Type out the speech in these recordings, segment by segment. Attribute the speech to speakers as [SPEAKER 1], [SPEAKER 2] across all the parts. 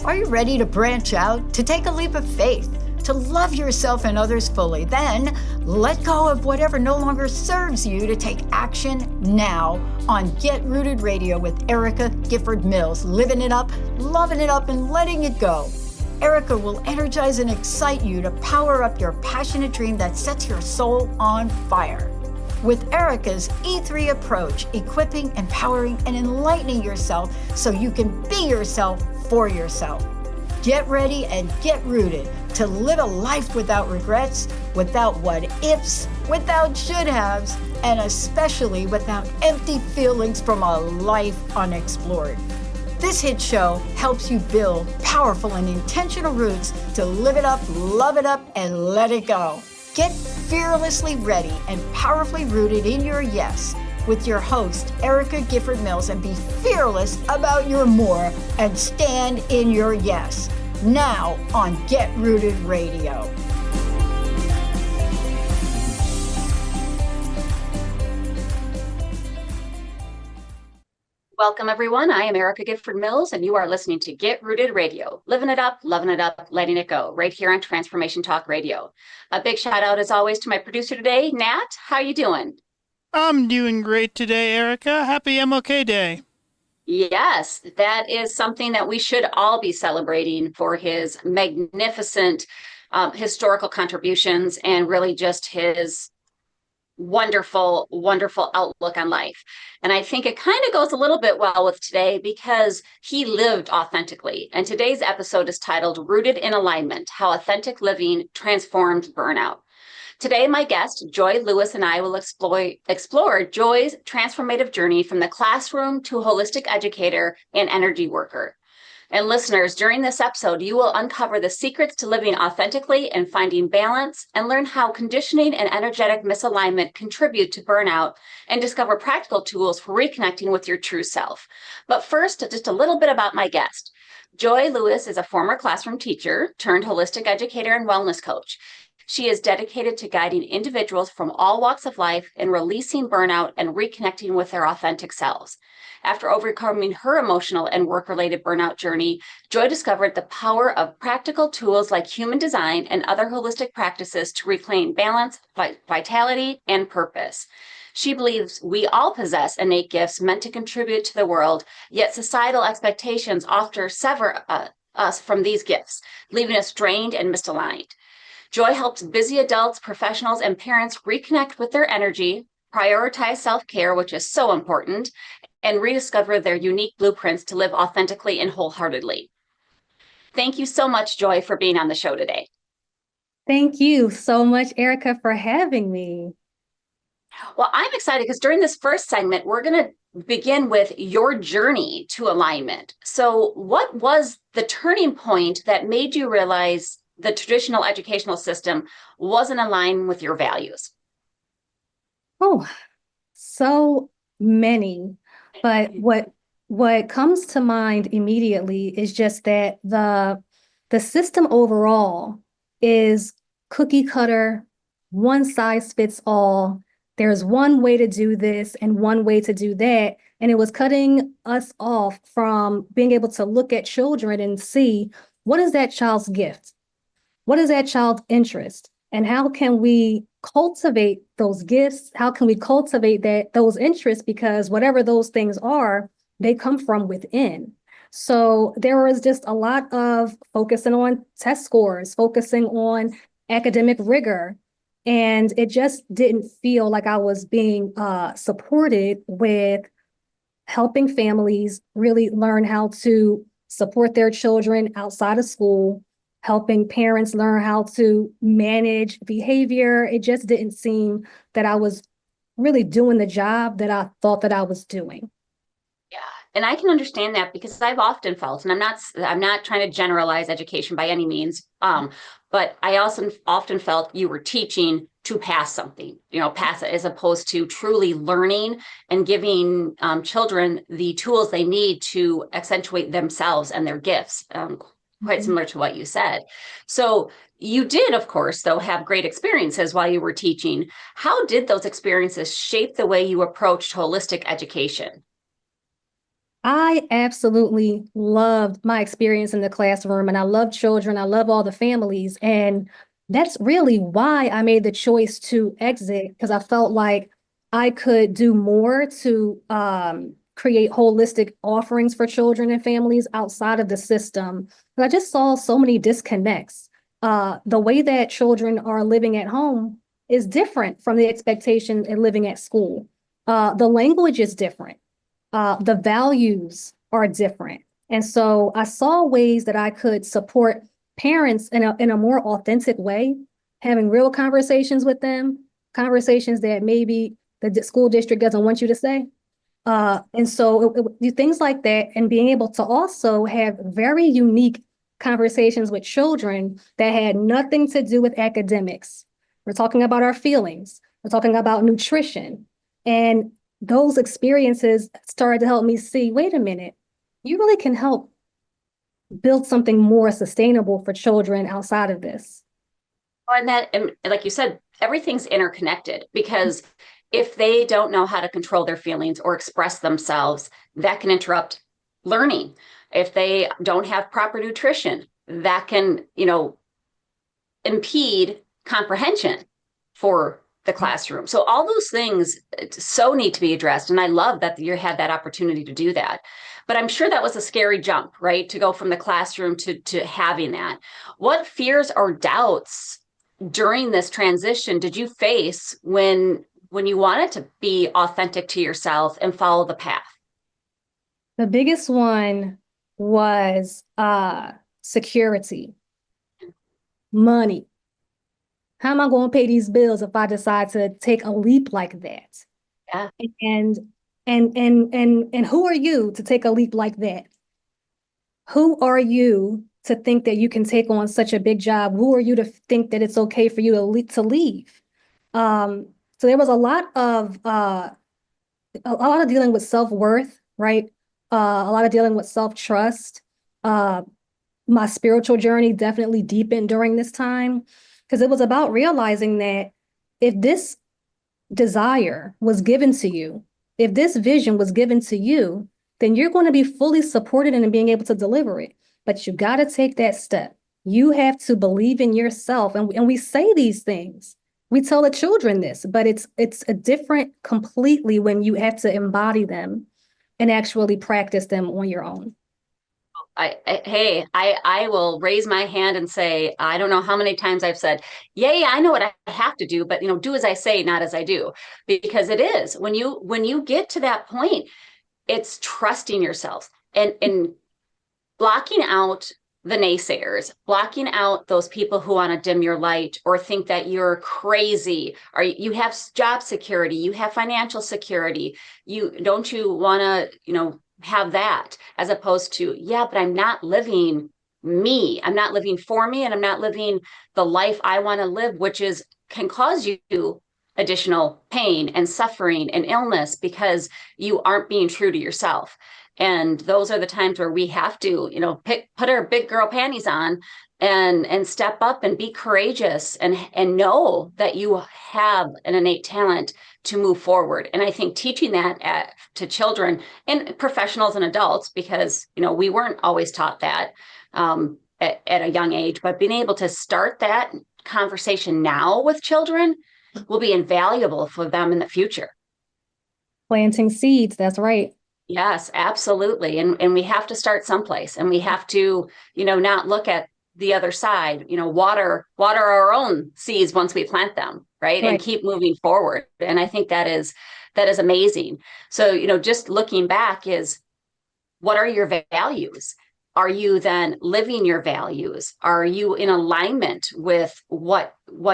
[SPEAKER 1] Are you ready to branch out, to take a leap of faith, to love yourself and others fully? Then let go of whatever no longer serves you to take action now on Get Rooted Radio with Erica Gifford Mills, living it up, loving it up, and letting it go. Erica will energize and excite you to power up your passionate dream that sets your soul on fire. With Erica's E3 approach, equipping, empowering, and enlightening yourself so you can be yourself for yourself. Get ready and get rooted to live a life without regrets, without what ifs, without should haves, and especially without empty feelings from a life unexplored. This hit show helps you build powerful and intentional roots to live it up, love it up, and let it go. Get fearlessly ready and powerfully rooted in your yes with your host, Erica Gifford Mills, and be fearless about your more and stand in your yes. Now on Get Rooted Radio.
[SPEAKER 2] Welcome, everyone. I am Erica Gifford Mills, and you are listening to Get Rooted Radio, living it up, loving it up, letting it go, right here on Transformation Talk Radio. A big shout out, as always, to my producer today, Nat. How you doing?
[SPEAKER 3] I'm doing great today, Erica. Happy MLK Day.
[SPEAKER 2] Yes, that is something that we should all be celebrating for his magnificent historical contributions and really just his wonderful, wonderful outlook on life. And I think it kind of goes a little bit well with today because he lived authentically. And today's episode is titled Rooted in Alignment, How Authentic Living Transformed Burnout. Today, my guest, Joy Lewis, and I will explore Joy's transformative journey from the classroom to holistic educator and energy worker. And listeners, during this episode, you will uncover the secrets to living authentically and finding balance, and learn how conditioning and energetic misalignment contribute to burnout, and discover practical tools for reconnecting with your true self. But first, just a little bit about my guest. Joy Lewis is a former classroom teacher turned holistic educator and wellness coach. She is dedicated to guiding individuals from all walks of life in releasing burnout and reconnecting with their authentic selves. After overcoming her emotional and work-related burnout journey, Joy discovered the power of practical tools like human design and other holistic practices to reclaim balance, vitality, and purpose. She believes we all possess innate gifts meant to contribute to the world, yet societal expectations often sever us from these gifts, leaving us drained and misaligned. Joy helps busy adults, professionals, and parents reconnect with their energy, prioritize self-care, which is so important, and rediscover their unique blueprints to live authentically and wholeheartedly. Thank you so much, Joy, for being on the show today.
[SPEAKER 4] Thank you so much, Erica, for having me.
[SPEAKER 2] Well, I'm excited because during this first segment, we're going to begin with your journey to alignment. So what was the turning point that made you realize the traditional educational system wasn't aligned with your values?
[SPEAKER 4] Oh, so many. But what comes to mind immediately is just that the system overall is cookie cutter, one size fits all. There's one way to do this and one way to do that. And it was cutting us off from being able to look at children and see, what is that child's gift? What is that child's interest? And how can we cultivate those gifts? How can we cultivate those interests? Because whatever those things are, they come from within. So there was just a lot of focusing on test scores, focusing on academic rigor. And it just didn't feel like I was being supported with helping families really learn how to support their children outside of school, helping parents learn how to manage behavior. It just didn't seem that I was really doing the job that I thought that I was doing.
[SPEAKER 2] Yeah, and I can understand that because I've often felt, and I'm not trying to generalize education by any means, but I also often felt you were teaching to pass something, pass it, as opposed to truly learning and giving children the tools they need to accentuate themselves and their gifts. Quite similar to what you said. So you did, of course, though, have great experiences while you were teaching. How did those experiences shape the way you approached holistic education?
[SPEAKER 4] I absolutely loved my experience in the classroom, and I love children. I love all the families. And that's really why I made the choice to exit, because I felt like I could do more to create holistic offerings for children and families outside of the system. But I just saw so many disconnects. The way that children are living at home is different from the expectation in living at school. The language is different. The values are different. And so I saw ways that I could support parents in a more authentic way, having real conversations with them, conversations that maybe the school district doesn't want you to say. And so things like that, and being able to also have very unique conversations with children that had nothing to do with academics. We're talking about our feelings. We're talking about nutrition. And those experiences started to help me see, wait a minute, you really can help build something more sustainable for children outside of this.
[SPEAKER 2] And like you said, everything's interconnected, because if they don't know how to control their feelings or express themselves, that can interrupt learning. If they don't have proper nutrition, that can, impede comprehension for the classroom. So all those things so need to be addressed. And I love that you had that opportunity to do that. But I'm sure that was a scary jump, right? To go from the classroom to having that. What fears or doubts during this transition did you face when you wanted to be authentic to yourself and follow the path?
[SPEAKER 4] The biggest one was security, money. How am I going to pay these bills if I decide to take a leap like that?
[SPEAKER 2] Yeah.
[SPEAKER 4] And who are you to take a leap like that? Who are you to think that you can take on such a big job? Who are you to think that it's okay for you to leave? So there was a lot of dealing with self-worth, right? A lot of dealing with self-trust. My spiritual journey definitely deepened during this time, because it was about realizing that if this desire was given to you, if this vision was given to you, then you're going to be fully supported in being able to deliver it. But you got to take that step. You have to believe in yourself. And we say these things. We tell the children this, but it's a different completely when you have to embody them and actually practice them on your own.
[SPEAKER 2] I will raise my hand and say, I don't know how many times I've said, yeah, I know what I have to do, but do as I say, not as I do. Because it is when you get to that point, it's trusting yourself and blocking out the naysayers, blocking out those people who want to dim your light or think that you're crazy, or you have job security, you have financial security. You want to, have that, as opposed to, yeah, but I'm not living me. I'm not living for me, and I'm not living the life I want to live, which can cause you additional pain and suffering and illness because you aren't being true to yourself. And those are the times where we have to, put our big girl panties on and step up and be courageous and know that you have an innate talent to move forward. And I think teaching that to children and professionals and adults, because, we weren't always taught that at a young age, but being able to start that conversation now with children will be invaluable for them in the future.
[SPEAKER 4] Planting seeds, that's right.
[SPEAKER 2] Yes, absolutely. And we have to start someplace, and we have to, not look at the other side, water our own seeds once we plant them, right? And keep moving forward. And I think that is amazing. So, just looking back is, what are your values? Are you then living your values? Are you in alignment with what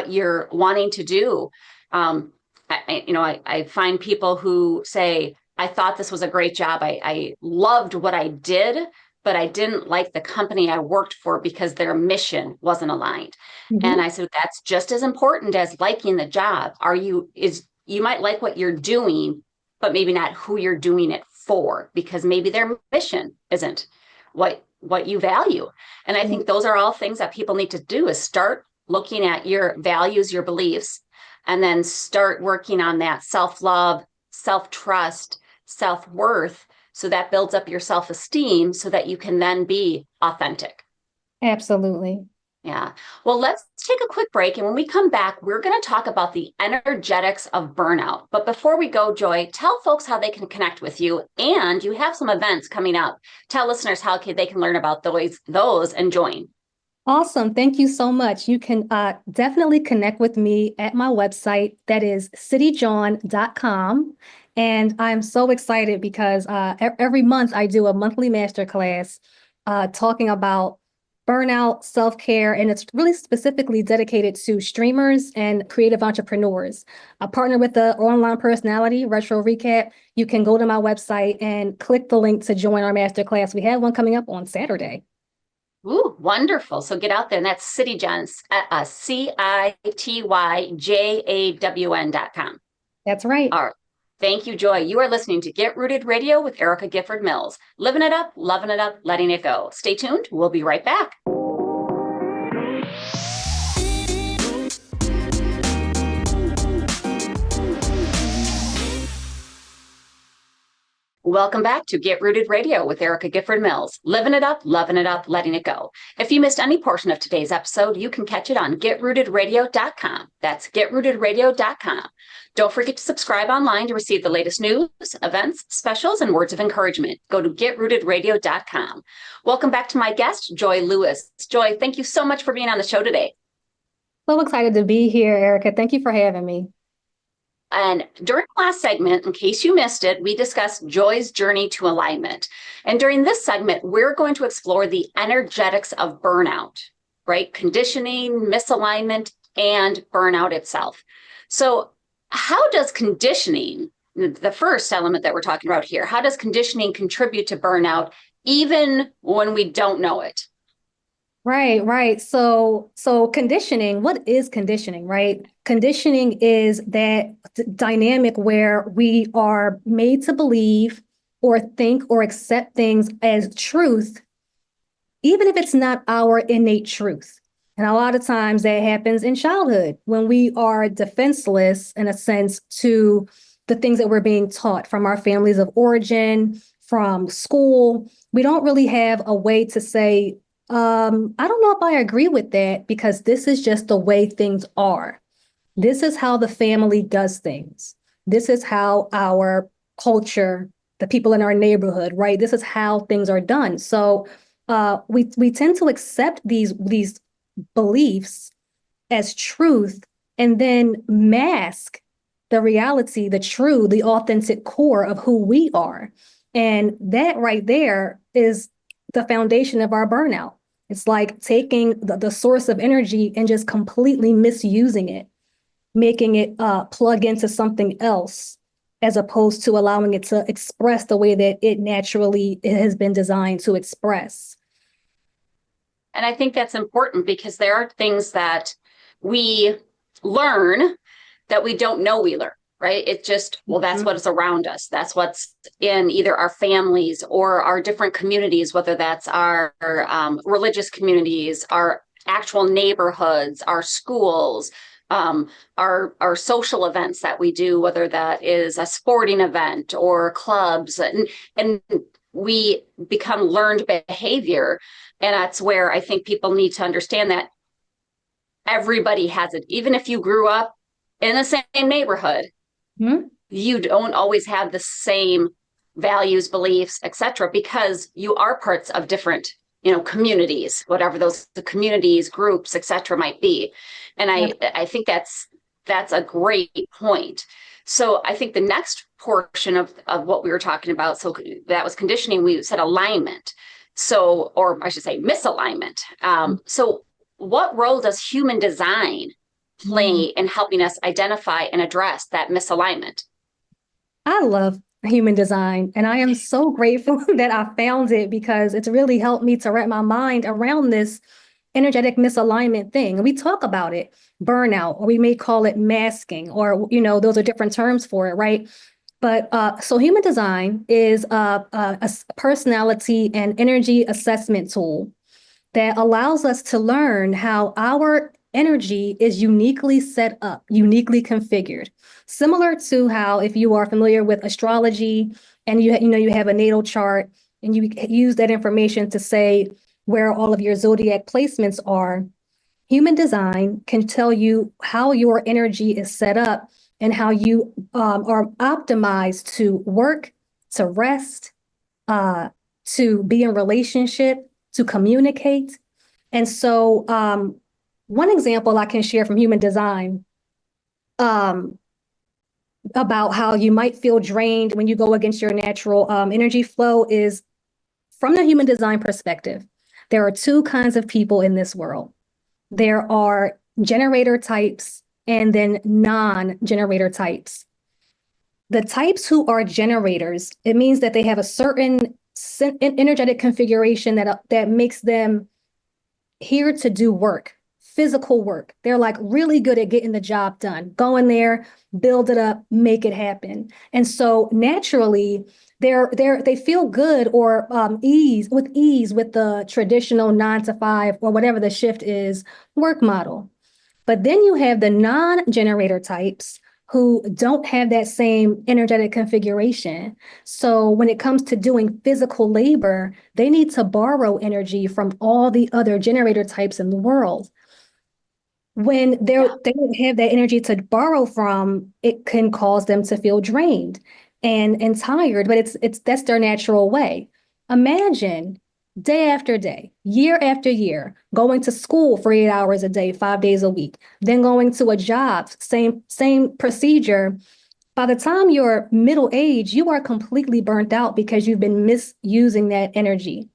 [SPEAKER 2] you're wanting to do? I find people who say, I thought this was a great job. I loved what I did, but I didn't like the company I worked for because their mission wasn't aligned. Mm-hmm. And I said, that's just as important as liking the job. You might like what you're doing, but maybe not who you're doing it for, because maybe their mission isn't what you value. And I think those are all things that people need to do, is start looking at your values, your beliefs, and then start working on that self-love, self-trust, self-worth, So that builds up your self-esteem so that you can then be authentic.
[SPEAKER 4] Absolutely.
[SPEAKER 2] Yeah. Well, let's take a quick break. And when we come back, we're going to talk about the energetics of burnout. But before we go, Joy, tell folks how they can connect with you. And you have some events coming up. Tell listeners how they can learn about those and join.
[SPEAKER 4] Awesome. Thank you so much. You can definitely connect with me at my website. That is cityjohn.com. And I'm so excited because every month I do a monthly masterclass talking about burnout, self-care, and it's really specifically dedicated to streamers and creative entrepreneurs. I partner with the online personality, Retro Recap. You can go to my website and click the link to join our masterclass. We have one coming up on Saturday.
[SPEAKER 2] Ooh, wonderful. So get out there, and that's CityJawn, CityJawn.com.
[SPEAKER 4] That's right.
[SPEAKER 2] All right. Thank you, Joy. You are listening to Get Rooted Radio with Erica Gifford Mills. Living it up, loving it up, letting it go. Stay tuned. We'll be right back. Welcome back to Get Rooted Radio with Erica Gifford Mills. Living it up, loving it up, letting it go. If you missed any portion of today's episode, you can catch it on getrootedradio.com. That's getrootedradio.com. Don't forget to subscribe online to receive the latest news, events, specials, and words of encouragement. Go to getrootedradio.com. Welcome back to my guest, Joy Lewis. Joy, thank you so much for being on the show today.
[SPEAKER 4] So excited to be here, Erica. Thank you for having me.
[SPEAKER 2] And during the last segment, in case you missed it, we discussed Joy's journey to alignment. And during this segment, we're going to explore the energetics of burnout, right? Conditioning, misalignment, and burnout itself. So how does conditioning, the first element that we're talking about here, how does conditioning contribute to burnout even when we don't know it?
[SPEAKER 4] Right. So conditioning, what is conditioning, right? Conditioning is that dynamic where we are made to believe or think or accept things as truth, even if it's not our innate truth. And a lot of times that happens in childhood when we are defenseless, in a sense, to the things that we're being taught from our families of origin, from school. We don't really have a way to say, I don't know if I agree with that because this is just the way things are. This is how the family does things. This is how our culture, the people in our neighborhood, right? This is how things are done. So we tend to accept these beliefs as truth and then mask the reality, the true, the authentic core of who we are. And that right there is the foundation of our burnout. It's like taking the source of energy and just completely misusing it, making it plug into something else, as opposed to allowing it to express the way that it has been designed to express.
[SPEAKER 2] And I think that's important because there are things that we learn that we don't know we learn. Right? It's just, well, that's what is around us. That's what's in either our families or our different communities, whether that's our religious communities, our actual neighborhoods, our schools, our social events that we do, whether that is a sporting event or clubs, and we become learned behavior. And that's where I think people need to understand that everybody has it. Even if you grew up in the same neighborhood, you don't always have the same values, beliefs, etc., because you are parts of different, communities, whatever the communities, groups, etc., might be. And I think that's a great point. So I think the next portion of what we were talking about, so that was conditioning, we said alignment. So, or I should say misalignment. So what role does human design play in helping us identify and address that misalignment?
[SPEAKER 4] I love human design, and I am so grateful that I found it because it's really helped me to wrap my mind around this energetic misalignment thing. And we talk about it, burnout, or we may call it masking, or, those are different terms for it, right? But so human design is a personality and energy assessment tool that allows us to learn how our energy is uniquely set up, uniquely configured. Similar to how, if you are familiar with astrology and you have a natal chart and you use that information to say where all of your zodiac placements are, human design can tell you how your energy is set up and how you are optimized to work, to rest, to be in relationship, to communicate. And so one example I can share from human design about how you might feel drained when you go against your natural energy flow is from the human design perspective. There are two kinds of people in this world. There are generator types and then non-generator types. The types who are generators, it means that they have a certain energetic configuration that makes them here to do work, physical work. They're like really good at getting the job done. Go in there, build it up, make it happen. And so naturally, they feel good or ease with the traditional 9 to 5 or whatever the shift is work model. But then you have the non-generator types who don't have that same energetic configuration. So when it comes to doing physical labor, they need to borrow energy from all the other generator types in the world. When they don't have that energy to borrow from, it can cause them to feel drained and tired, but that's their natural way. Imagine day after day, year after year, going to school for 8 hours a day, 5 days a week, then going to a job, same procedure. By the time you're middle age, you are completely burnt out because you've been misusing that energy.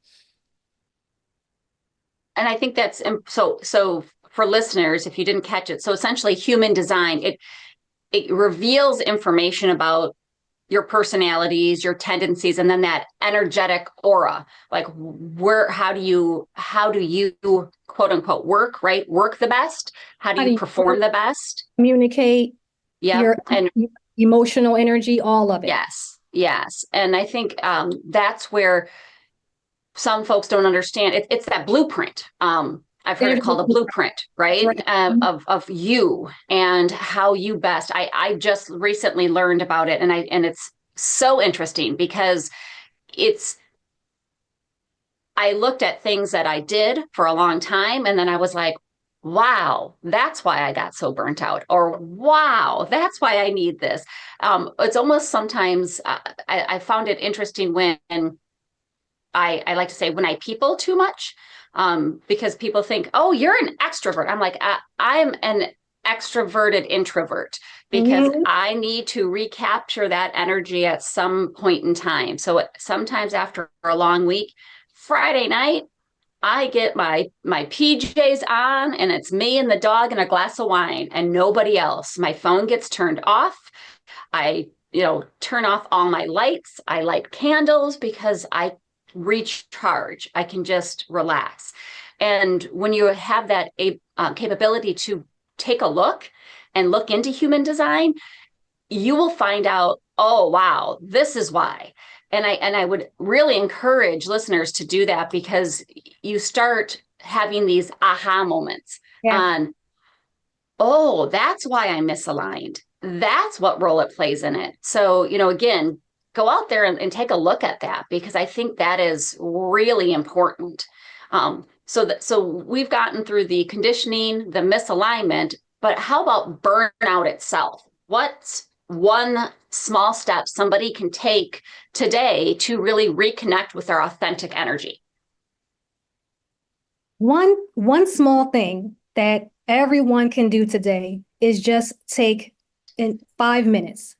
[SPEAKER 2] And I think that's so for listeners, if you didn't catch it, so essentially human design, it reveals information about your personalities, your tendencies, and then that energetic aura, like how do you quote unquote work the best? How do you perform the best?
[SPEAKER 4] Communicate.
[SPEAKER 2] Yeah.
[SPEAKER 4] And emotional energy, all of it.
[SPEAKER 2] Yes. And I think that's where some folks don't understand. It's that blueprint. I've heard it called a blueprint, right? Of you and how you best. I just recently learned about it, and it's so interesting because I looked at things that I did for a long time, and then I was like, wow, that's why I got so burnt out, or wow, that's why I need this. It's almost sometimes I found it interesting when I like to say when I people too much. Because people think, oh, you're an extrovert. I'm like, I'm an extroverted introvert because I need to recapture that energy at some point in time. So sometimes after a long week, Friday night, I get my PJs on and it's me and the dog and a glass of wine and nobody else. My phone gets turned off. I, turn off all my lights. I light candles because I recharge. I can just relax. And when you have that capability to take a look and look into human design, you will find out, oh, wow, this is why. And I would really encourage listeners to do that because you start having these aha moments on, oh, that's why I'm misaligned. That's what role it plays in it. So, again, go out there and take a look at that because I think that is really important. So we've gotten through the conditioning, the misalignment, but how about burnout itself? What's one small step somebody can take today to really reconnect with their authentic energy?
[SPEAKER 4] One small thing that everyone can do today is just take in 5 minutes.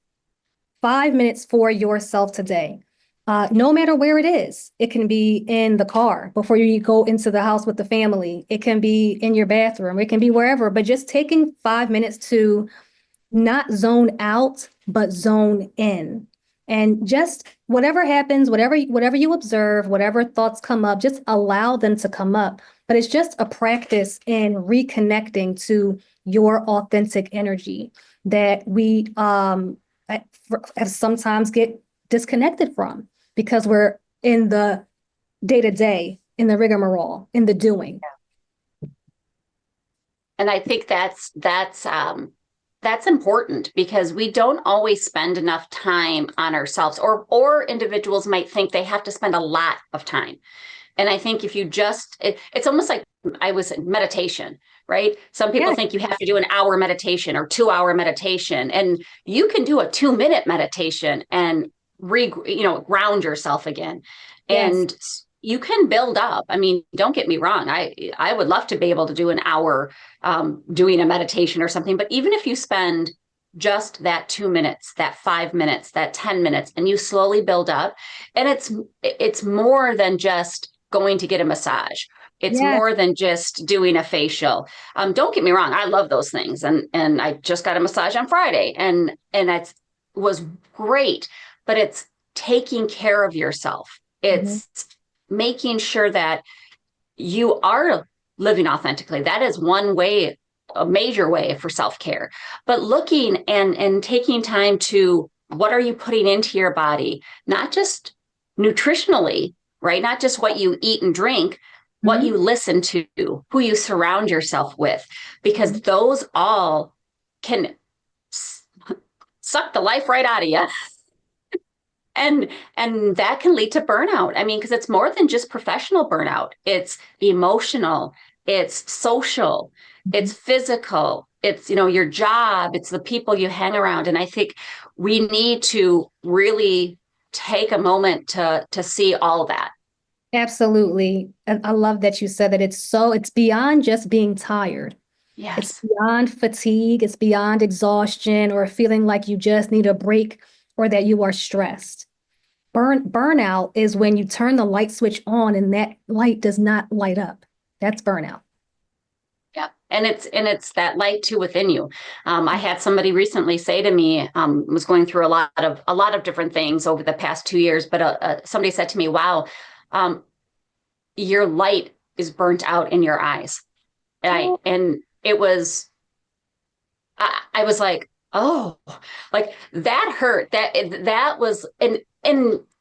[SPEAKER 4] 5 minutes for yourself today. No matter where it is. It can be in the car before you go into the house with the family. It can be in your bathroom. It can be wherever, but just taking 5 minutes to not zone out, but zone in. And just whatever happens, whatever you observe, whatever thoughts come up, just allow them to come up. But it's just a practice in reconnecting to your authentic energy that we sometimes get disconnected from because we're in the day-to-day, in the rigmarole, in the doing.
[SPEAKER 2] And I think that's important because we don't always spend enough time on ourselves, or individuals might think they have to spend a lot of time. And I think if you it's almost like I was in meditation, right? Some people think you have to do an hour meditation or 2 hour meditation, and you can do a 2 minute meditation and ground yourself again.
[SPEAKER 4] Yes.
[SPEAKER 2] And you can build up. I mean, don't get me wrong. I would love to be able to do an hour doing a meditation or something. But even if you spend just that 2 minutes, that 5 minutes, that 10 minutes, and you slowly build up, and it's more than just going to get a massage. It's more than just doing a facial. Don't get me wrong. I love those things. And I just got a massage on Friday, and it was great, but it's taking care of yourself. It's making sure that you are living authentically. That is one way, a major way for self-care. But looking and taking time to, what are you putting into your body? Not just nutritionally, right? Not just what you eat and drink, what you listen to, who you surround yourself with, because those all can suck the life right out of you. And that can lead to burnout. I mean, because it's more than just professional burnout. It's emotional, it's social, it's physical, it's, your job, it's the people you hang around. And I think we need to really take a moment to see all that.
[SPEAKER 4] Absolutely. And I love that you said that it's beyond just being tired.
[SPEAKER 2] Yes.
[SPEAKER 4] It's beyond fatigue. It's beyond exhaustion or feeling like you just need a break or that you are stressed. Burnout is when you turn the light switch on and that light does not light up. That's burnout.
[SPEAKER 2] Yeah. And it's that light too within you. I had somebody recently say to me, was going through a lot of different things over the past 2 years, but somebody said to me, wow, your light is burnt out in your eyes. And it was, I was like, oh, like that hurt. That was, and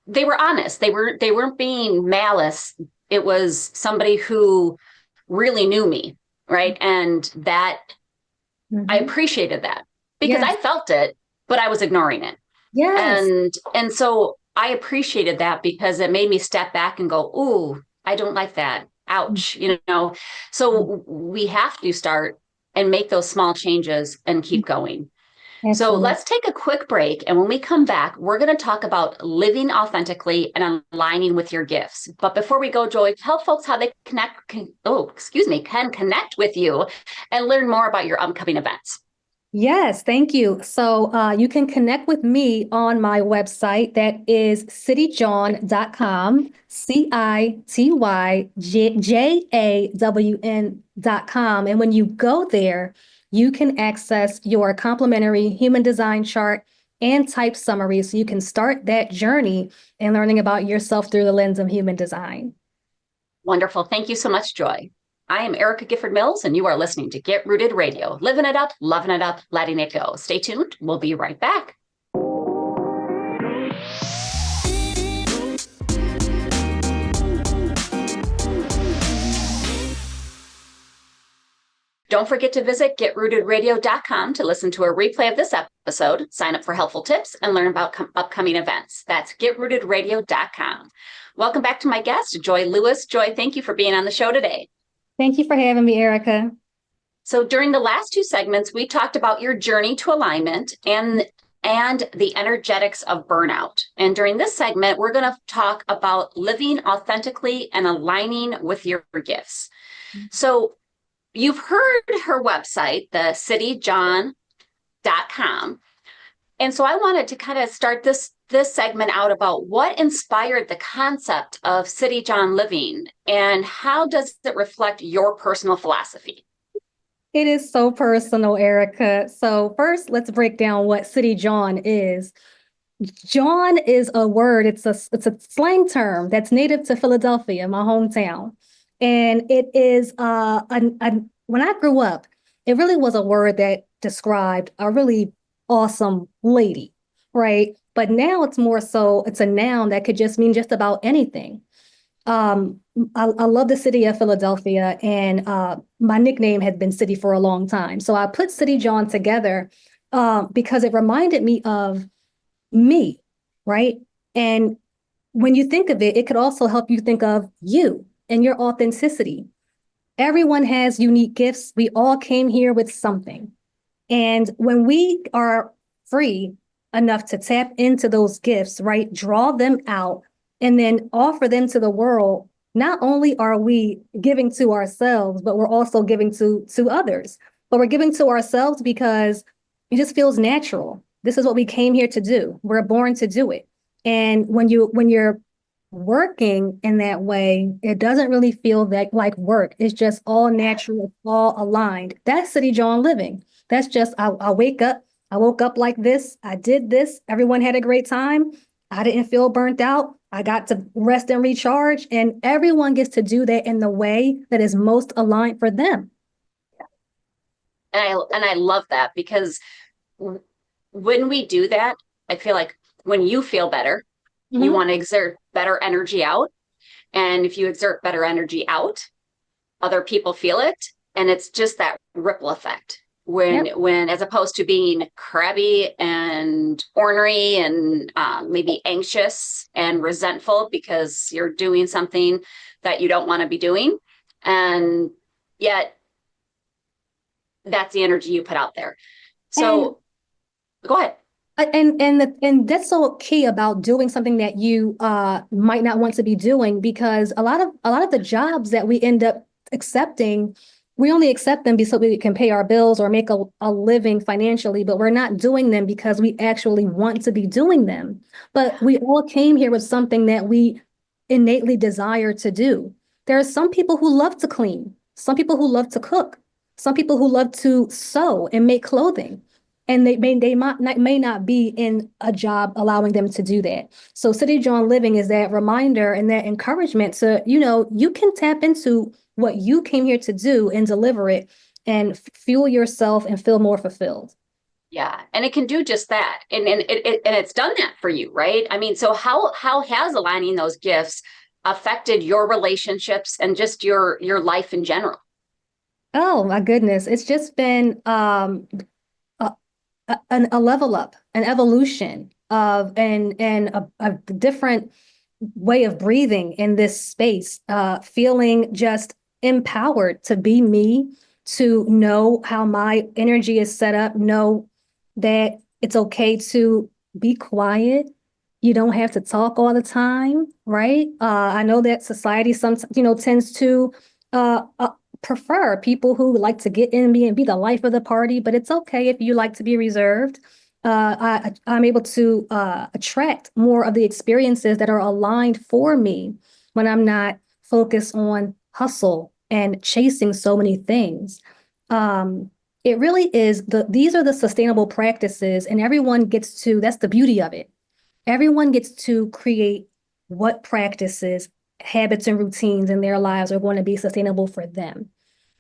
[SPEAKER 2] they were honest. They weren't being malice. It was somebody who really knew me, right? And that I appreciated that because I felt it, but I was ignoring it.
[SPEAKER 4] Yes.
[SPEAKER 2] And so I appreciated that because it made me step back and go, ooh, I don't like that. Ouch, So we have to start and make those small changes and keep going.
[SPEAKER 4] Absolutely.
[SPEAKER 2] So let's take a quick break. And when we come back, we're going to talk about living authentically and aligning with your gifts. But before we go, Joy, tell folks how they can connect with you and learn more about your upcoming events.
[SPEAKER 4] Yes, thank you. So you can connect with me on my website. That is cityjawn.com, cityjawn.com. And when you go there, you can access your complimentary human design chart and type summary so you can start that journey and learning about yourself through the lens of human design.
[SPEAKER 2] Wonderful. Thank you so much, Joy. I am Erica Gifford Mills, and you are listening to Get Rooted Radio, living it up, loving it up, letting it go. Stay tuned. We'll be right back. Don't forget to visit getrootedradio.com to listen to a replay of this episode, sign up for helpful tips, and learn about upcoming events. That's getrootedradio.com. Welcome back to my guest, Joy Lewis. Joy, thank you for being on the show today.
[SPEAKER 4] Thank you for having me, Erica.
[SPEAKER 2] So during the last two segments, we talked about your journey to alignment and the energetics of burnout. And during this segment, we're going to talk about living authentically and aligning with your gifts. So you've heard her website, the cityjawn.com. And so I wanted to kind of start this segment out about what inspired the concept of City Jawn living and how does it reflect your personal philosophy?
[SPEAKER 4] It is so personal, Erica. So first, let's break down what City Jawn is. Jawn is a word. It's a slang term that's native to Philadelphia, my hometown. And it is when I grew up, it really was a word that described a really awesome lady, right? But now it's more so, it's a noun that could just mean just about anything. I love the city of Philadelphia, and my nickname had been City for a long time. So I put City John together because it reminded me of me, right? And when you think of it, it could also help you think of you and your authenticity. Everyone has unique gifts. We all came here with something. And when we are free enough to tap into those gifts, right, draw them out and then offer them to the world, not only are we giving to ourselves, but we're also giving to others. But we're giving to ourselves because it just feels natural. This is what we came here to do. We're born to do it. And when you're working in that way, it doesn't really feel that like work. It's just all natural, it's all aligned. That's City John living. That's just, I wake up, I woke up like this, I did this, everyone had a great time. I didn't feel burnt out. I got to rest and recharge, and everyone gets to do that in the way that is most aligned for them.
[SPEAKER 2] And I love that, because when we do that, I feel like when you feel better, you want to exert better energy out. And if you exert better energy out, other people feel it. And it's just that ripple effect. When as opposed to being crabby and ornery and maybe anxious and resentful because you're doing something that you don't want to be doing. And yet that's the energy you put out there. So go ahead.
[SPEAKER 4] And that's so key about doing something that you might not want to be doing, because a lot of the jobs that we end up accepting, we only accept them because we can pay our bills or make a living financially, but we're not doing them because we actually want to be doing them. But we all came here with something that we innately desire to do. There are some people who love to clean, some people who love to cook, some people who love to sew and make clothing. And they may not be in a job allowing them to do that. So City John Living is that reminder and that encouragement to, you can tap into what you came here to do and deliver it and fuel yourself and feel more fulfilled.
[SPEAKER 2] Yeah, and it can do just that. And it's done that for you, right? I mean, so how has aligning those gifts affected your relationships and just your life in general?
[SPEAKER 4] Oh my goodness. It's just been a level up, an evolution of and a different way of breathing in this space, feeling just empowered to be me, to know how my energy is set up, know that it's okay to be quiet. You don't have to talk all the time, right? I know that society sometimes, tends to prefer people who like to get in and be the life of the party, but it's okay if you like to be reserved. I'm able to attract more of the experiences that are aligned for me when I'm not focused on hustle and chasing so many things. It really is these are the sustainable practices, and everyone gets to, that's the beauty of it. Everyone gets to create what practices, habits, and routines in their lives are going to be sustainable for them.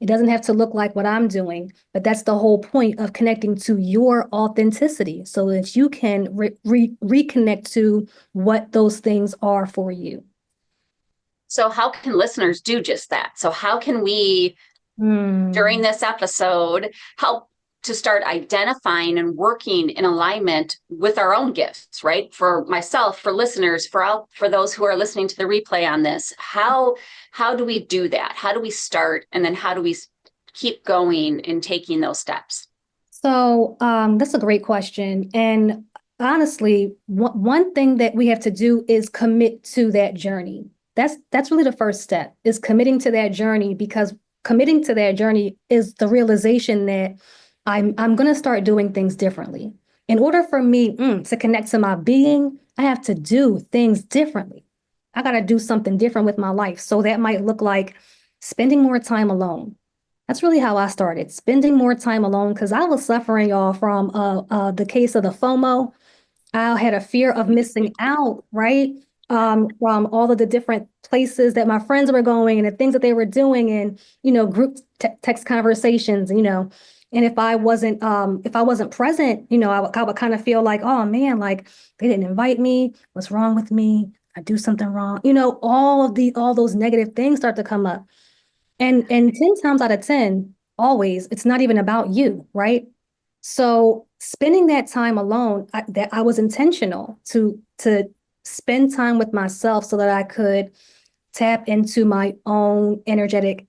[SPEAKER 4] It doesn't have to look like what I'm doing, but that's the whole point of connecting to your authenticity, so that you can reconnect to what those things are for you.
[SPEAKER 2] So how can listeners do just that? So how can we, during this episode, help to start identifying and working in alignment with our own gifts, right? For myself, for listeners, for those who are listening to the replay on this, how do we do that? How do we start? And then how do we keep going and taking those steps?
[SPEAKER 4] So that's a great question. And honestly, one thing that we have to do is commit to that journey. That's really the first step, is committing to that journey, because committing to that journey is the realization that I'm going to start doing things differently. In order for me to connect to my being, I have to do things differently. I got to do something different with my life. So that might look like spending more time alone. That's really how I started, spending more time alone, because I was suffering, y'all, from the case of the FOMO. I had a fear of missing out, right? From all of the different places that my friends were going and the things that they were doing, and, group text conversations, and if I wasn't present, I would kind of feel like, oh man, like they didn't invite me. What's wrong with me? I do something wrong? All those negative things start to come up. And 10 times out of 10, always, it's not even about you, right? So spending that time alone, that I was intentional to spend time with myself so that I could tap into my own energetic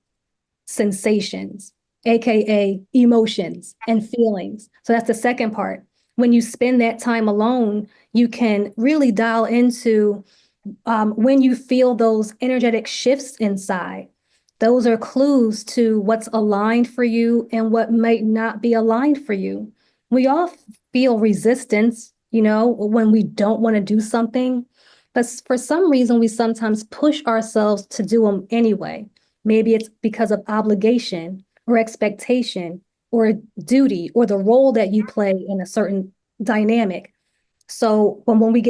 [SPEAKER 4] sensations, AKA emotions and feelings. So that's the second part. When you spend that time alone, you can really dial into when you feel those energetic shifts inside. Those are clues to what's aligned for you and what might not be aligned for you. We all feel resistance, when we don't want to do something, but for some reason, we sometimes push ourselves to do them anyway. Maybe it's because of obligation or expectation or duty or the role that you play in a certain dynamic. So when we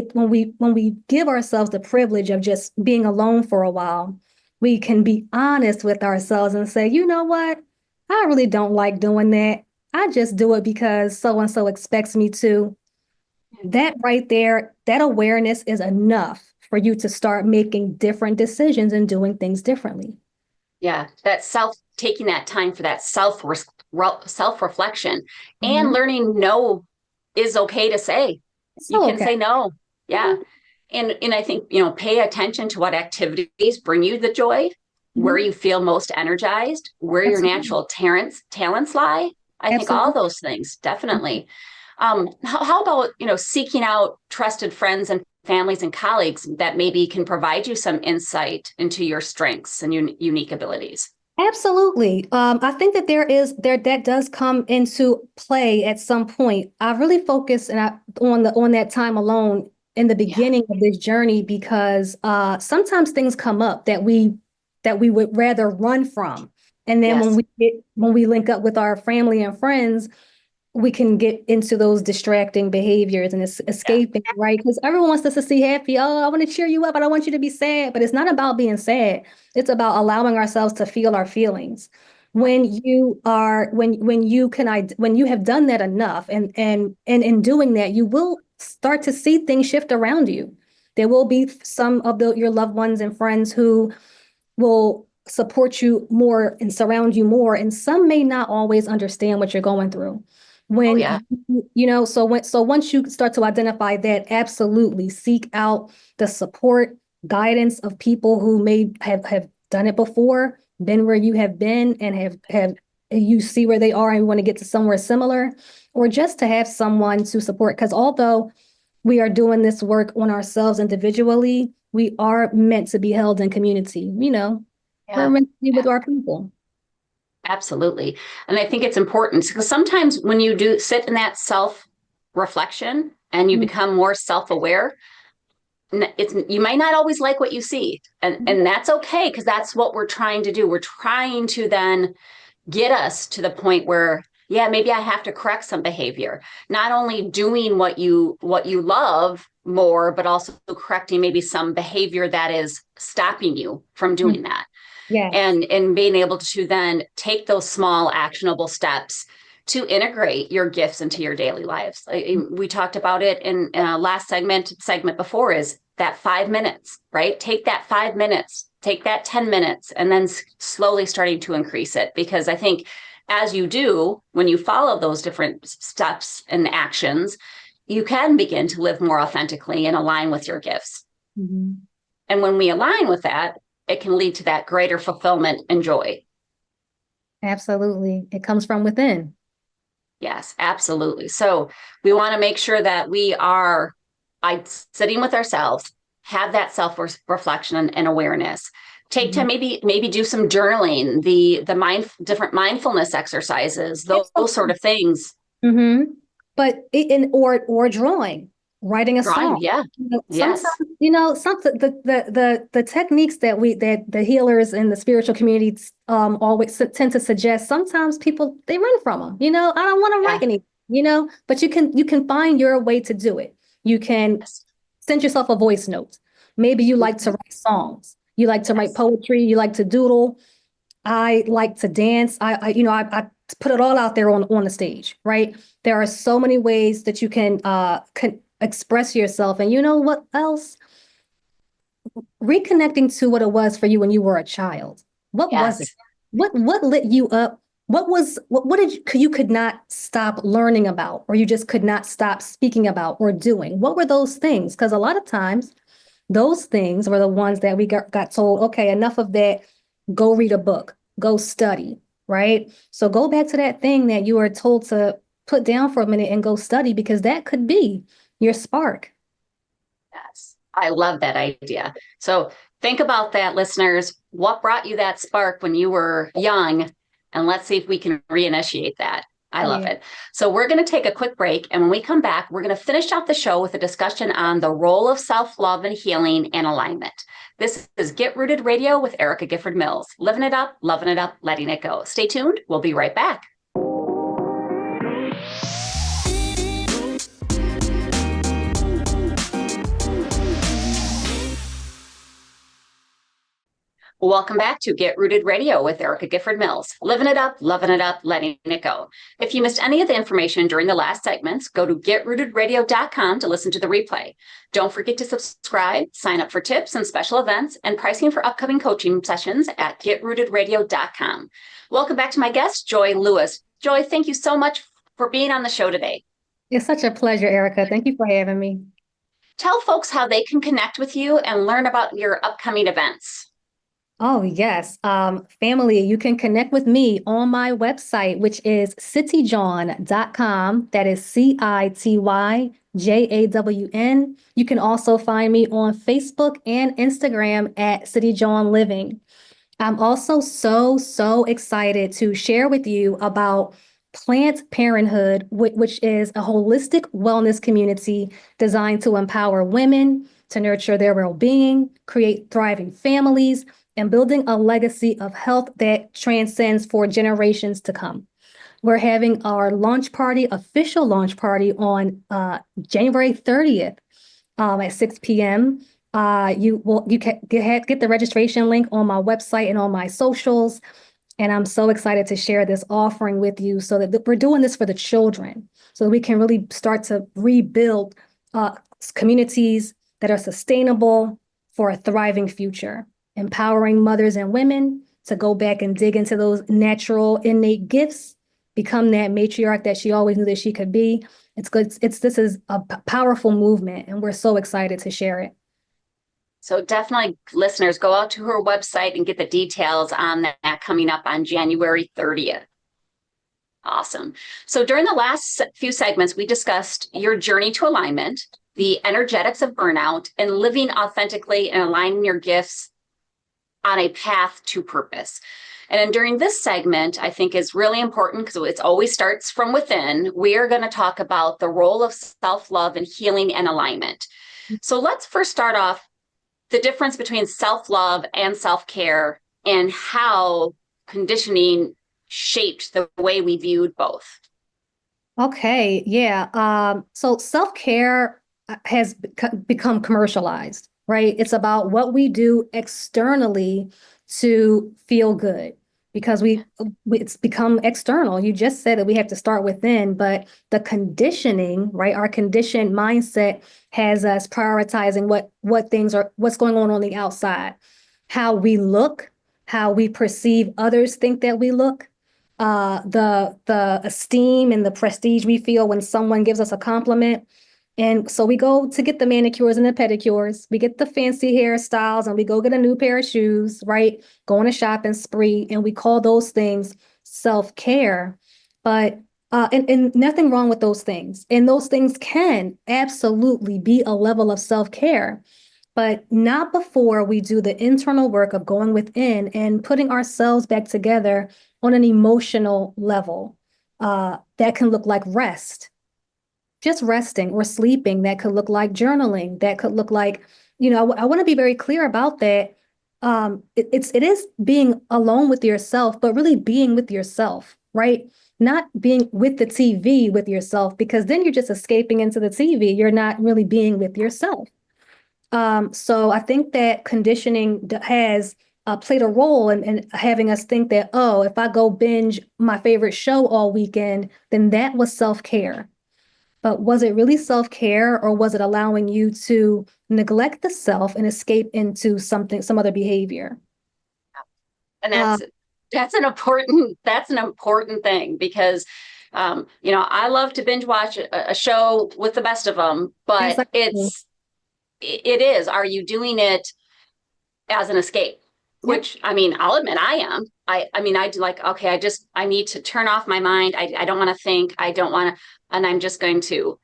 [SPEAKER 4] give ourselves the privilege of just being alone for a while, we can be honest with ourselves and say, you know what? I really don't like doing that. I just do it because so and so expects me to. That right there, that awareness is enough for you to start making different decisions and doing things differently.
[SPEAKER 2] Yeah, taking that time for that self reflection and
[SPEAKER 4] Mhm.
[SPEAKER 2] learning no is okay to say.
[SPEAKER 4] It's
[SPEAKER 2] You
[SPEAKER 4] so
[SPEAKER 2] can
[SPEAKER 4] okay.
[SPEAKER 2] say no. Yeah.
[SPEAKER 4] Mhm.
[SPEAKER 2] And I think, pay attention to what activities bring you the joy, where
[SPEAKER 4] Mhm.
[SPEAKER 2] you feel most energized, where your
[SPEAKER 4] Absolutely.
[SPEAKER 2] natural talents lie. I think all
[SPEAKER 4] Absolutely.
[SPEAKER 2] those things, definitely. How about, seeking out trusted friends and families and colleagues that maybe can provide you some insight into your strengths and unique abilities?
[SPEAKER 4] Absolutely. I think that that does come into play at some point. I really focus on that time alone in the
[SPEAKER 2] Yeah.
[SPEAKER 4] beginning of this journey because sometimes things come up that we would rather run from. And then
[SPEAKER 2] Yes.
[SPEAKER 4] when we link up with our family and friends, we can get into those distracting behaviors and
[SPEAKER 2] Yeah.
[SPEAKER 4] escaping, right? Because everyone wants us to see happy. Oh, I want to cheer you up. I don't want you to be sad. But it's not about being sad. It's about allowing ourselves to feel our feelings. When you have done that enough, and in doing that, you will start to see things shift around you. There will be some of your loved ones and friends who will support you more and surround you more, and some may not always understand what you're going through.
[SPEAKER 2] Oh,
[SPEAKER 4] When
[SPEAKER 2] yeah.
[SPEAKER 4] so once you start to identify that, absolutely seek out the support, guidance of people who may have done it before, been where you have been, and have you see where they are and want to get to somewhere similar, or just to have someone to support. Because although we are doing this work on ourselves individually, we are meant to be held in community. We're
[SPEAKER 2] Yeah.
[SPEAKER 4] meant to be with our people.
[SPEAKER 2] Absolutely. And I think it's important because sometimes when you do sit in that self reflection and you become more self aware, you might not always like what you see. And that's okay because that's what we're trying to do. We're trying to then get us to the point where, yeah, maybe I have to correct some behavior, not only doing what you love more, but also correcting maybe some behavior that is stopping you from doing
[SPEAKER 4] Mhm.
[SPEAKER 2] that,
[SPEAKER 4] Yes.
[SPEAKER 2] and being able to then take those small actionable steps to integrate your gifts into your daily lives. We talked about it in last segment before, is that 5 minutes, right? Take that 5 minutes, take that 10 minutes, and then slowly starting to increase it. Because I think as you do, when you follow those different steps and actions, you can begin to live more authentically and align with your gifts.
[SPEAKER 4] Mhm.
[SPEAKER 2] And when we align with that, it can lead to that greater fulfillment and joy.
[SPEAKER 4] Absolutely. It comes from within.
[SPEAKER 2] Yes, absolutely. So we want to make sure that we are sitting with ourselves, have that self reflection and awareness. Take time,
[SPEAKER 4] Mhm.
[SPEAKER 2] maybe do some journaling, the different mindfulness exercises, those sort
[SPEAKER 4] Absolutely.
[SPEAKER 2] of things.
[SPEAKER 4] Hmm. But or drawing, writing a
[SPEAKER 2] Drawing,
[SPEAKER 4] song.
[SPEAKER 2] yeah,
[SPEAKER 4] Sometimes,
[SPEAKER 2] yes,
[SPEAKER 4] some the techniques that the healers in the spiritual community always tend to suggest, sometimes people they run from them. I don't want to
[SPEAKER 2] yeah,
[SPEAKER 4] write anything, but you can find your way to do it. You can
[SPEAKER 2] yes,
[SPEAKER 4] send yourself a voice note. Maybe you like to
[SPEAKER 2] mhm,
[SPEAKER 4] write songs. You like to write
[SPEAKER 2] yes,
[SPEAKER 4] poetry. You like to doodle. I like to dance. I put it all out there on the stage, right? There are so many ways that you can express yourself. And you know what else? reconnecting to what it was for you when you were a child. What was it?
[SPEAKER 2] Yes.
[SPEAKER 4] What lit you up? What did you could not stop learning about, or you just could not stop speaking about or doing? What were those things? Because a lot of times those things were the ones that we got told, okay, enough of that. Go read a book, go study, right? So go back to that thing that you were told to put down for a minute and go study, because that could be your spark.
[SPEAKER 2] Yes. I love that idea. So think about that, listeners. What brought you that spark when you were young? And let's see if we can reinitiate that. I love it. So we're going to take a quick break. And when we come back, we're going to finish out the show with a discussion on the role of self-love and healing and alignment. This is Get Rooted Radio with Erica Gifford Mills. Living it up, loving it up, letting it go. Stay tuned. We'll be right back. Welcome back to Get Rooted Radio with Erica Gifford Mills. Living it up, loving it up, letting it go. If you missed any of the information during the last segments, go to getrootedradio.com to listen to the replay. Don't forget to subscribe, sign up for tips and special events, and pricing for upcoming coaching sessions at getrootedradio.com. Welcome back to my guest, Joy Lewis. Joy, thank you so much for being on the show today.
[SPEAKER 4] It's such a pleasure, Erica. Thank you for having me.
[SPEAKER 2] Tell folks how they can connect with you and learn about your upcoming events.
[SPEAKER 4] Oh, yes. Family, you can connect with me on my website, which is cityjawn.com. That is CITYJAWN. You can also find me on Facebook and Instagram at City Jawn Living. I'm also so excited to share with you about Plant Parenthood, which is a holistic wellness community designed to empower women to nurture their well-being, create thriving families, and building a legacy of health that transcends for generations to come. We're having our official launch party on January 30th at 6 p.m. You can get the registration link on my website and on my socials. And I'm so excited to share this offering with you, so that we're doing this for the children, so that we can really start to rebuild communities that are sustainable for a thriving future, empowering mothers and women to go back and dig into those natural, innate gifts, become that matriarch that she always knew that she could be. It's good. This is a powerful movement, and we're so excited to share it.
[SPEAKER 2] So definitely, listeners, go out to her website and get the details on that coming up on January 30th. Awesome. So during the last few segments, we discussed your journey to alignment, the energetics of burnout, and living authentically and aligning your gifts on a path to purpose. And then during this segment, I think is really important, because it always starts from within. We are going to talk about the role of self-love and healing and alignment. So let's first start off the difference between self-love and self-care, and how conditioning shaped the way we viewed both.
[SPEAKER 4] Okay, yeah. So self-care has become commercialized, right? It's about what we do externally to feel good, because it's become external. You just said that we have to start within, but the conditioning, right? Our conditioned mindset has us prioritizing what's going on the outside, how we look, how we perceive others think that we look, the esteem and the prestige we feel when someone gives us a compliment. And so we go to get the manicures and the pedicures, we get the fancy hairstyles, and we go get a new pair of shoes, right? Go on a shopping spree, and we call those things self-care. But and nothing wrong with those things. And those things can absolutely be a level of self-care, but not before we do the internal work of going within and putting ourselves back together on an emotional level. That can look like rest, just resting or sleeping. That could look like journaling. That could look like, I want to be very clear about that. It is being alone with yourself, but really being with yourself, right? Not being with the TV with yourself, because then you're just escaping into the TV. You're not really being with yourself. So I think that conditioning has played a role in having us think that, oh, if I go binge my favorite show all weekend, then that was self-care. but was it really self-care, or was it allowing you to neglect the self and escape into some other behavior?
[SPEAKER 2] And that's an important thing, because I love to binge watch a show with the best of them,
[SPEAKER 4] Yes,
[SPEAKER 2] but it is, are you doing it as an escape? Which, I mean, I'll admit I am. I mean, I do, like, okay, I need to turn off my mind. I don't want to think. I don't want to, and I'm just going to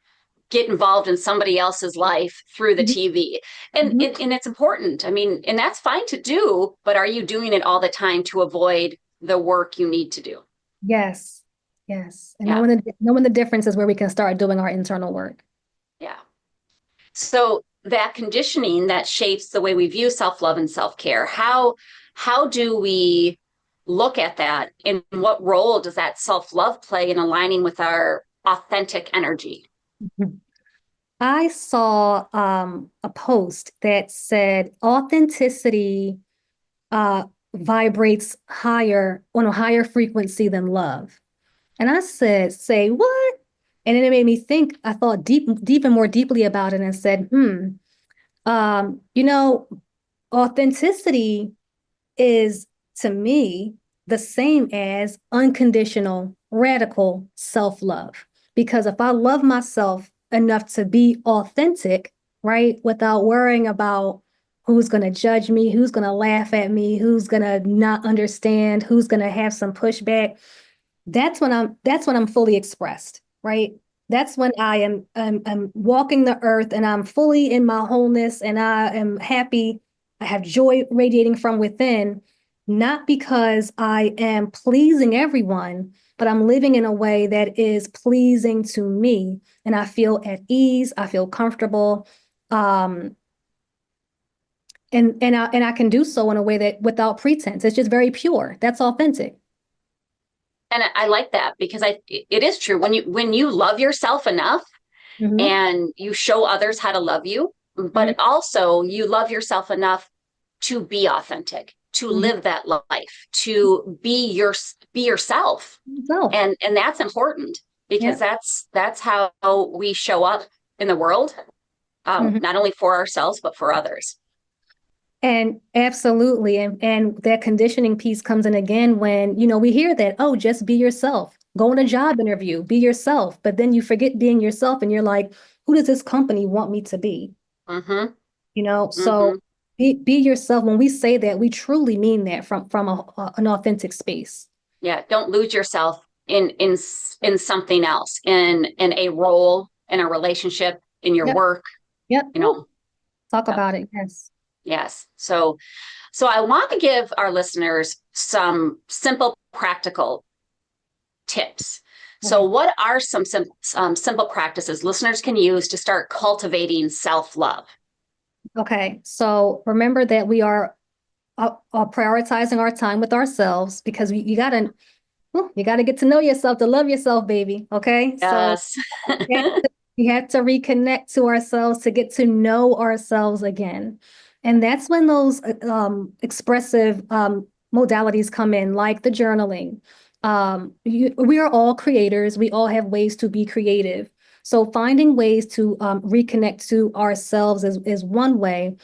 [SPEAKER 2] get involved in somebody else's life through the
[SPEAKER 4] Mhm.
[SPEAKER 2] TV. And,
[SPEAKER 4] Mhm.
[SPEAKER 2] and it's important. I mean, and that's fine to do, but are you doing it all the time to avoid the work you need to do?
[SPEAKER 4] Yes, yes. And
[SPEAKER 2] Yeah.
[SPEAKER 4] knowing the difference is where we can start doing our internal work.
[SPEAKER 2] Yeah. So that conditioning that shapes the way we view self-love and self-care, how do we look at that, and what role does that self-love play in aligning with our authentic energy?
[SPEAKER 4] Mhm. I saw a post that said authenticity vibrates higher on a higher frequency than love. And I said, say what? And then it made me think. I thought deep and more deeply about it and said, you know, authenticity is, to me, the same as unconditional, radical self-love. Because if I love myself enough to be authentic, right, without worrying about who's going to judge me, who's going to laugh at me, who's going to not understand, who's going to have some pushback, that's when I'm fully expressed, right? That's when I'm walking the earth and I'm fully in my wholeness and I am happy. I have joy radiating from within, not because I am pleasing everyone, but I'm living in a way that is pleasing to me. And I feel at ease, I feel comfortable. Um, and I can do so in a way that without pretense. It's just very pure. That's authentic.
[SPEAKER 2] And I like that, because it is true, when you love yourself enough
[SPEAKER 4] Mhm.
[SPEAKER 2] and you show others how to love you,
[SPEAKER 4] Mhm.
[SPEAKER 2] but also you love yourself enough to be authentic, to
[SPEAKER 4] Mhm.
[SPEAKER 2] live that life, to be yourself.
[SPEAKER 4] So,
[SPEAKER 2] And that's important,
[SPEAKER 4] yeah.
[SPEAKER 2] because that's how we show up in the world,
[SPEAKER 4] Mhm.
[SPEAKER 2] not only for ourselves but for others.
[SPEAKER 4] And absolutely. And that conditioning piece comes in again when, we hear that, oh, just be yourself. Go on a job interview, be yourself. But then you forget being yourself and you're like, who does this company want me to be?
[SPEAKER 2] Mm-hmm.
[SPEAKER 4] So
[SPEAKER 2] Mm-hmm.
[SPEAKER 4] be yourself. When we say that, we truly mean that from an authentic space.
[SPEAKER 2] Yeah, don't lose yourself in something else, in a role, in a relationship, in your
[SPEAKER 4] Yep.
[SPEAKER 2] work,
[SPEAKER 4] Yep.
[SPEAKER 2] you know.
[SPEAKER 4] Talk
[SPEAKER 2] Yep.
[SPEAKER 4] about it. Yes.
[SPEAKER 2] Yes. So I want to give our listeners some simple, practical tips. So,
[SPEAKER 4] Okay.
[SPEAKER 2] what are some simple practices listeners can use to start cultivating self-love?
[SPEAKER 4] Okay. So remember that we are prioritizing our time with ourselves because you gotta get to know yourself to love yourself, baby. Okay. So
[SPEAKER 2] Yes.
[SPEAKER 4] we have to reconnect to ourselves to get to know ourselves again. And that's when those expressive modalities come in, like the journaling. We are all creators. We all have ways to be creative. So finding ways to reconnect to ourselves is one way.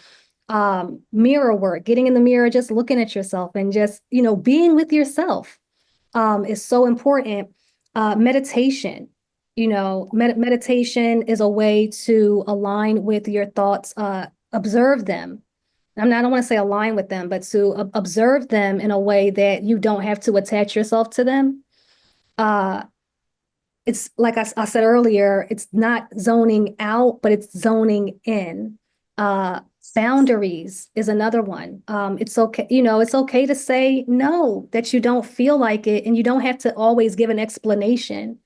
[SPEAKER 4] Mirror work, getting in the mirror, just looking at yourself and just, being with yourself is so important. Meditation, meditation is a way to align with your thoughts, observe them. I don't want to say align with them, but to observe them in a way that you don't have to attach yourself to them. Uh, it's like I said earlier, it's not zoning out, but it's zoning in. Uh, Boundaries is another one. It's okay, it's okay to say no, that you don't feel like it, and you don't have to always give an explanation,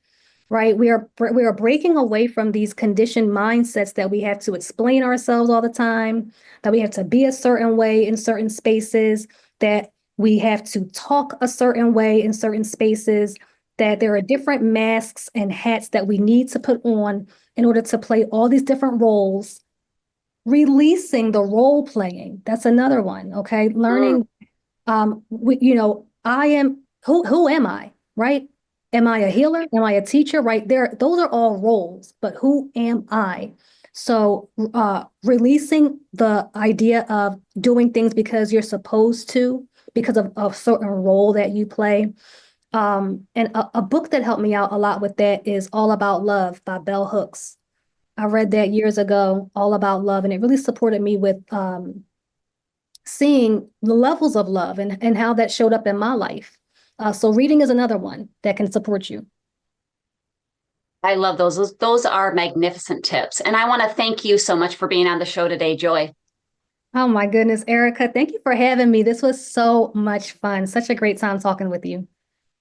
[SPEAKER 4] right? We are breaking away from these conditioned mindsets that we have to explain ourselves all the time, that we have to be a certain way in certain spaces, that we have to talk a certain way in certain spaces, that there are different masks and hats that we need to put on in order to play all these different roles. Releasing the role playing, that's another one. Okay.
[SPEAKER 2] Mm,
[SPEAKER 4] Learning, I am, who am I, right? Am I a healer? Am I a teacher? Right there, those are all roles, but who am I? So releasing the idea of doing things because you're supposed to, because of a certain role that you play. And a book that helped me out a lot with that is All About Love by Bell Hooks. I read that years ago, All About Love, and it really supported me with seeing the levels of love and how that showed up in my life. So reading is another one that can support you.
[SPEAKER 2] I love those. Those are magnificent tips. And I want to thank you so much for being on the show today, Joy.
[SPEAKER 4] Oh my goodness, Erica, thank you for having me. This was so much fun. Such a great time talking with you.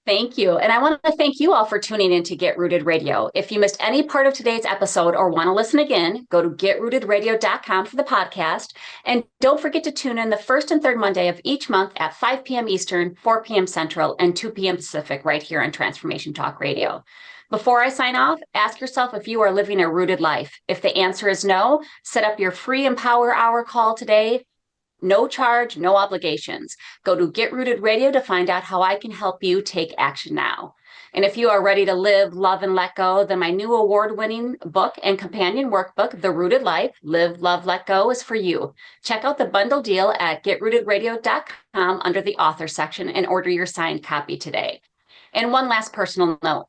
[SPEAKER 2] Thank you. And I want to thank you all for tuning in to Get Rooted Radio. If you missed any part of today's episode or want to listen again, go to getrootedradio.com for the podcast. And don't forget to tune in the first and third Monday of each month at 5 p.m. Eastern, 4 p.m. Central, and 2 p.m. Pacific right here on Transformation Talk Radio. Before I sign off, ask yourself if you are living a rooted life. If the answer is no, set up your free Empower Hour call today. No charge, no obligations. Go to Get Rooted Radio to find out how I can help you take action now. And if you are ready to live, love, and let go, then my new award-winning book and companion workbook, The Rooted Life, Live, Love, Let Go, is for you. Check out the bundle deal at getrootedradio.com under the author section and order your signed copy today. And one last personal note.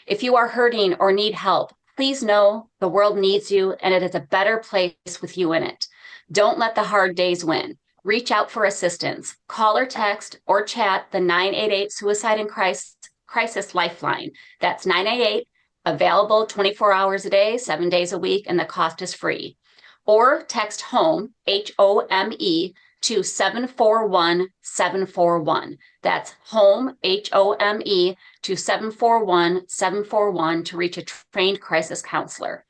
[SPEAKER 2] If you are hurting or need help, please know the world needs you and it is a better place with you in it. Don't let the hard days win. Reach out for assistance. Call or text or chat the 988 Suicide and Crisis Lifeline. That's 988, available 24 hours a day, 7 days a week, and the cost is free. Or text HOME, HOME, to 741-741. That's HOME, HOME, to 741-741 to reach a trained crisis counselor.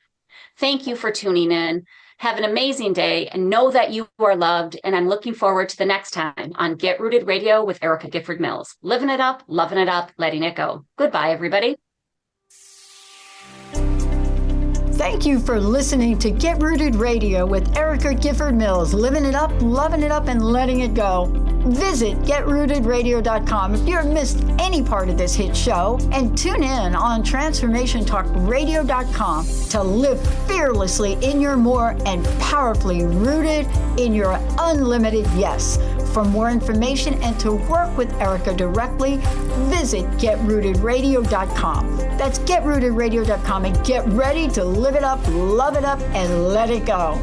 [SPEAKER 2] Thank you for tuning in. Have an amazing day and know that you are loved. And I'm looking forward to the next time on Get Rooted Radio with Erica Gifford Mills. Living it up, loving it up, letting it go. Goodbye, everybody.
[SPEAKER 1] Thank you for listening to Get Rooted Radio with Erica Gifford Mills, living it up, loving it up, and letting it go. Visit getrootedradio.com if you've missed any part of this hit show, and tune in on transformationtalkradio.com to live fearlessly in your more and powerfully rooted in your unlimited yes. For more information and to work with Erica directly, visit getrootedradio.com. That's getrootedradio.com, and get ready to live it up, love it up, and let it go.